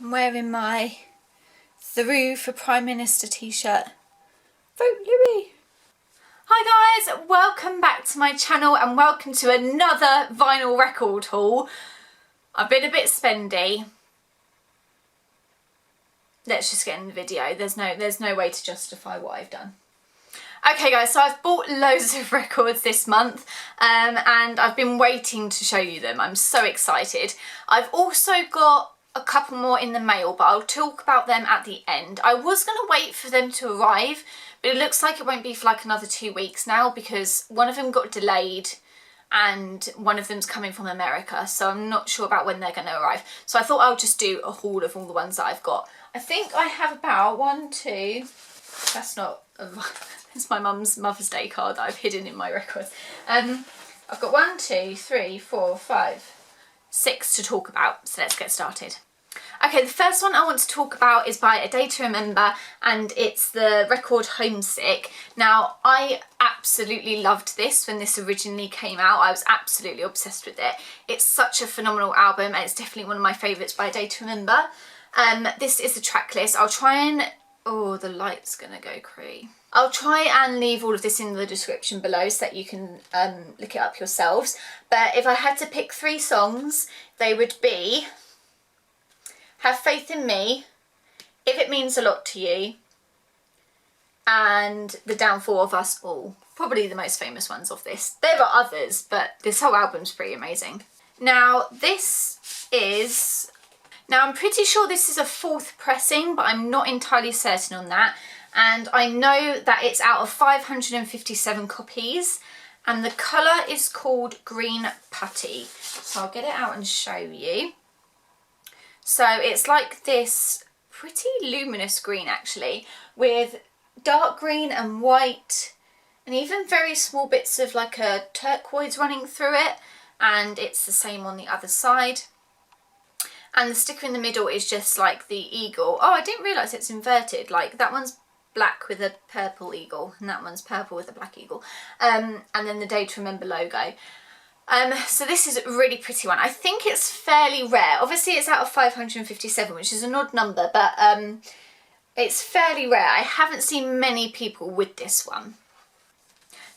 I'm wearing my Through for Prime Minister t-shirt. Vote Louis! Hi guys, welcome back to my channel and welcome to another vinyl record haul. I've been a bit spendy. Let's just get in the video. There's no way to justify what I've done. Okay guys, so I've bought loads of records this month and I've been waiting to show you them. I'm so excited. I've also got a couple more in the mail, but I'll talk about them at the end. I was going to wait for them to arrive, but it looks like it won't be for like another 2 weeks now because one of them got delayed and one of them's coming from America, so I'm not sure about when they're going to arrive. So I thought I'll just do a haul of all the ones that I've got. I think I have about that's not it's my mum's Mother's Day card that I've hidden in my records. I've got 1, 2, 3, 4, 5, 6 to talk about, so let's get started. Okay, the first one I want to talk about is by A Day to Remember and it's the record Homesick. Now, I absolutely loved this when this originally came out. I was absolutely obsessed with it. It's such a phenomenal album and it's definitely one of my favourites by A Day to Remember. This is the track list. I'll try and... oh, the light's gonna go crazy. I'll try and leave all of this in the description below so that you can look it up yourselves. But if I had to pick 3 songs, they would be Have Faith in Me, If It Means a Lot to You, and The Downfall of Us All. Probably the most famous ones of this. There are others, but this whole album's pretty amazing. Now, I'm pretty sure this is a 4th pressing, but I'm not entirely certain on that. And I know that it's out of 557 copies and the colour is called Green Putty. So I'll get it out and show you. So it's like this pretty luminous green actually, with dark green and white and even very small bits of like a turquoise running through it, and it's the same on the other side. And the sticker in the middle is just like the eagle. Oh, I didn't realise it's inverted. Like that one's black with a purple eagle and that one's purple with a black eagle. And then the Day to Remember logo. So this is a really pretty one. I think it's fairly rare. Obviously it's out of 557, which is an odd number, but it's fairly rare. I haven't seen many people with this one.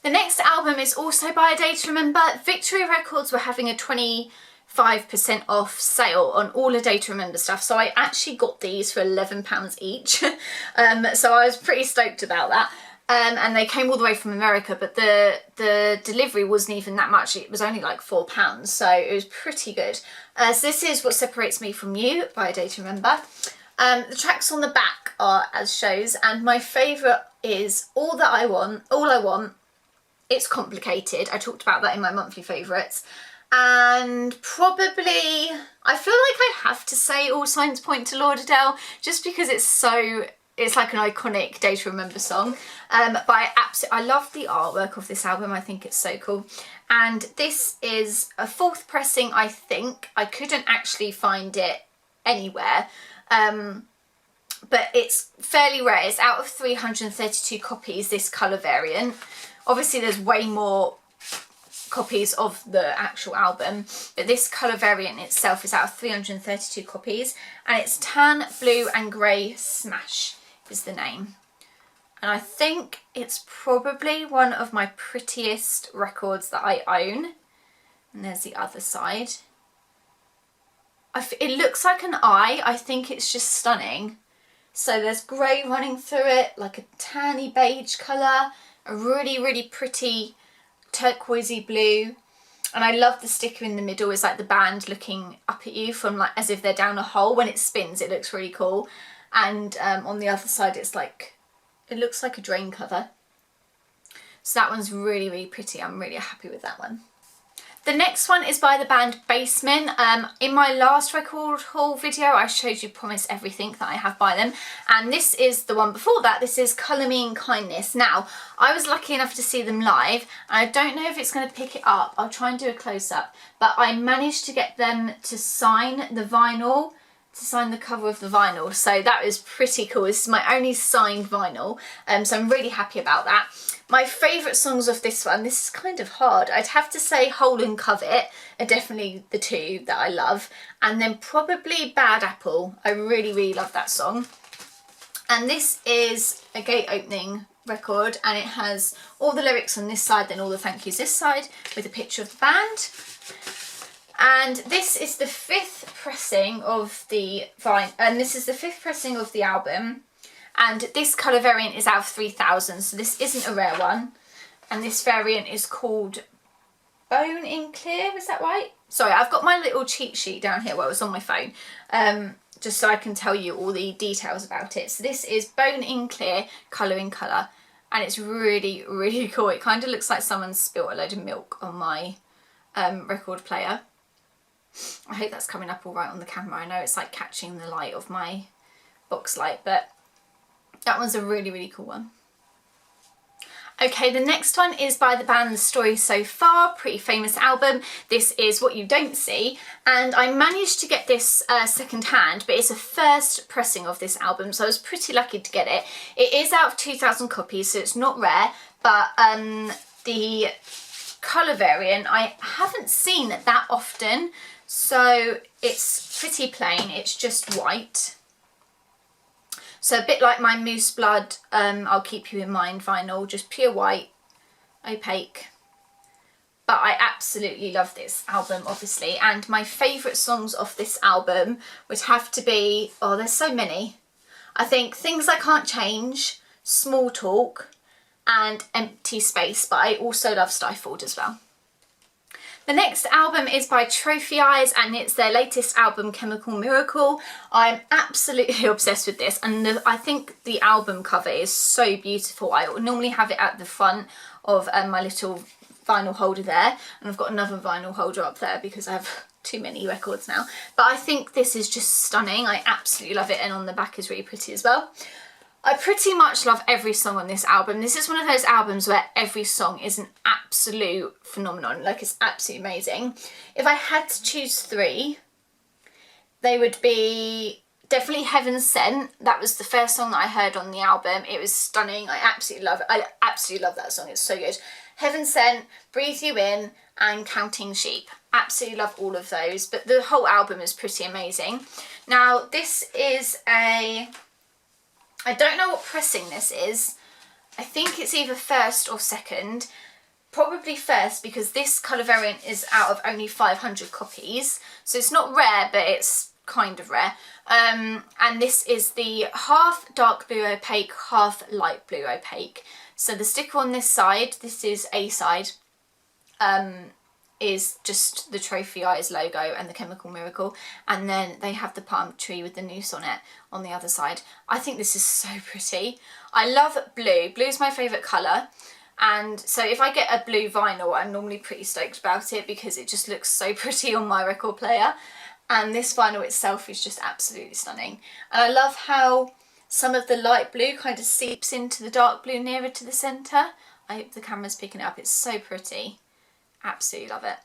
The next album is also by A Day to Remember. Victory Records were having a 25% off sale on all A Day to Remember stuff, so I actually got these for £11 each. So I was pretty stoked about that. And they came all the way from America, but the delivery wasn't even that much. It was only like £4, so it was pretty good. So this is What Separates Me From You by A Day to Remember. The tracks on the back are as shows, and my favourite is All I Want. It's complicated. I talked about that in my monthly favourites. And probably, I feel like I have to say All Signs Point to Lauderdale, just because it's like an iconic Day to Remember song. But I love the artwork of this album. I think it's so cool. And this is a 4th pressing, I think. I couldn't actually find it anywhere. But it's fairly rare. It's out of 332 copies, this colour variant. Obviously there's way more copies of the actual album, but this colour variant itself is out of 332 copies, and it's Tan, Blue and Grey Smash is the name. And I think it's probably one of my prettiest records that I own. And there's the other side. It looks like an eye. I think it's just stunning. So there's grey running through it, like a tanny beige colour, a really, really pretty turquoisey blue, and I love the sticker in the middle. Is like the band looking up at you from like as if they're down a hole. When it spins it looks really cool, and on the other side it's like, it looks like a drain cover. So that one's really, really pretty. I'm really happy with that one. The next one is by the band Basement. In my last record haul video I showed you Promise Everything that I have by them, and this is the one before that. This is Colourmeinkindness. Now, I was lucky enough to see them live, and I don't know if it's going to pick it up. I'll try and do a close-up, but I managed to get them to sign the vinyl to sign the cover of the vinyl, so that was pretty cool. This is my only signed vinyl, so I'm really happy about that. My favourite songs of this one, this is kind of hard. I'd have to say Hole and Covet are definitely the two that I love, and then probably Bad Apple. I really, really love that song. And this is a gate opening record, and it has all the lyrics on this side, then all the thank yous this side, with a picture of the band. And this is the 5th pressing of the this is the 5th pressing of the album, and this colour variant is out of 3000, so this isn't a rare one. And this variant is called Bone in Clear, is that right? Sorry, I've got my little cheat sheet down here where it was on my phone, just so I can tell you all the details about it. So this is Bone in Clear, Colour in Colour, and it's really, really cool. It kind of looks like someone spilt a load of milk on my record player. I hope that's coming up all right on the camera. I know it's like catching the light of my box light, but that one's a really, really cool one. Okay, the next one is by the band The Story So Far, pretty famous album. This is What You Don't See, and I managed to get this second hand, but it's a first pressing of this album, so I was pretty lucky to get it. It is out of 2000 copies, so it's not rare, but the colour variant I haven't seen that often, so it's pretty plain, it's just white. So a bit like my Moose Blood I'll Keep You in Mind vinyl, just pure white, opaque. But I absolutely love this album, obviously, and my favourite songs off this album would have to be, oh, there's so many. I think Things I Can't Change, Small Talk, and Empty Space, but I also love Stifled as well. The next album is by Trophy Eyes, and it's their latest album, Chemical Miracle. I'm absolutely obsessed with this, and I think the album cover is so beautiful. I normally have it at the front of my little vinyl holder there, and I've got another vinyl holder up there because I have too many records now. But I think this is just stunning. I absolutely love it, and on the back is really pretty as well. I pretty much love every song on this album. This is one of those albums where every song is an absolute phenomenon. Like, it's absolutely amazing. If I had to choose 3, they would be definitely Heaven Sent. That was the first song that I heard on the album. It was stunning. I absolutely love it. I absolutely love that song. It's so good. Heaven Sent, Breathe You In, and Counting Sheep. Absolutely love all of those. But the whole album is pretty amazing. Now, this is I don't know what pressing this is. I think it's either first or second. Probably first, because this colour variant is out of only 500 copies. So it's not rare, but it's kind of rare. And this is the half dark blue opaque, half light blue opaque. So the sticker on this side, this is A side, is just the Trophy Eyes logo and the Chemical Miracle, and then they have the palm tree with the noose on it on the other side. I think this is so pretty. I love blue. Blue's my favourite colour, and so if I get a blue vinyl, I'm normally pretty stoked about it because it just looks so pretty on my record player, and this vinyl itself is just absolutely stunning. And I love how some of the light blue kind of seeps into the dark blue nearer to the centre. I hope the camera's picking it up. It's so pretty. Absolutely love it.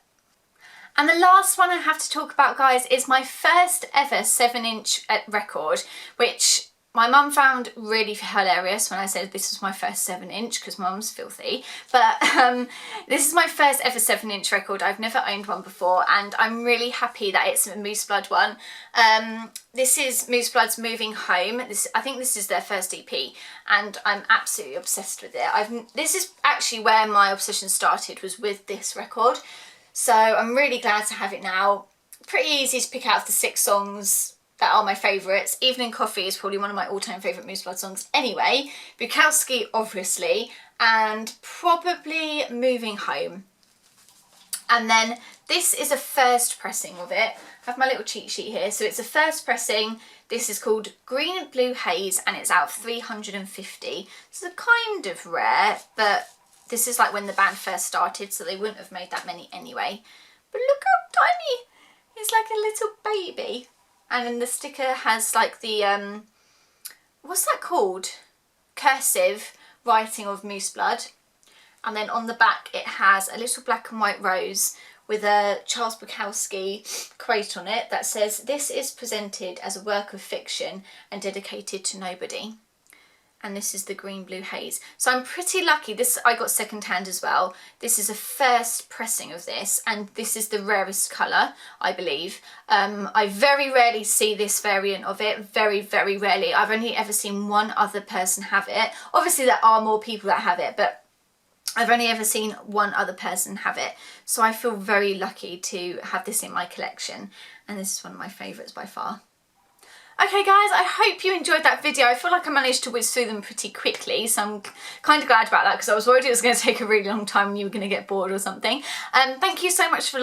And the last one I have to talk about, guys, is my first ever 7-inch record, which my mum found really hilarious when I said this was my first 7-inch, because mum's filthy. But this is my first ever 7-inch record. I've never owned one before, and I'm really happy that it's a Moose Blood one. This is Moose Blood's Moving Home. I think this is their first EP, and I'm absolutely obsessed with it. This is actually where my obsession started, was with this record. So I'm really glad to have it now. Pretty easy to pick out of the 6 songs that are my favourites. Evening Coffee is probably one of my all-time favourite Moose Blood songs anyway. Bukowski, obviously, and probably Moving Home. And then this is a first pressing of it. I have my little cheat sheet here. So it's a first pressing. This is called Green and Blue Haze, and it's out of 350. So it's kind of rare, but this is like when the band first started, so they wouldn't have made that many anyway. But look how tiny. It's like a little baby. And then the sticker has like the, what's that called? Cursive writing of Moose Blood. And then on the back it has a little black and white rose with a Charles Bukowski quote on it that says, "This is presented as a work of fiction and dedicated to nobody." And this is the Green Blue Haze. So I'm pretty lucky. This I got second hand as well. This is a first pressing of this, and this is the rarest colour, I believe. I very rarely see this variant of it, very, very rarely. I've only ever seen one other person have it. Obviously there are more people that have it, but I've only ever seen one other person have it. So I feel very lucky to have this in my collection, and this is one of my favourites by far. Okay guys, I hope you enjoyed that video. I feel like I managed to whiz through them pretty quickly, so I'm kind of glad about that because I was worried it was going to take a really long time and you were going to get bored or something. Thank you so much for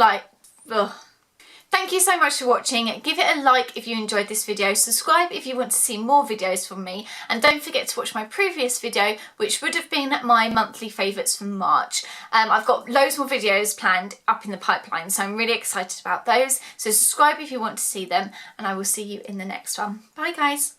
Thank you so much for watching. Give it a like if you enjoyed this video, subscribe if you want to see more videos from me, and don't forget to watch my previous video, which would have been my monthly favourites from March. I've got loads more videos planned up in the pipeline, so I'm really excited about those. So subscribe if you want to see them, and I will see you in the next one. Bye guys.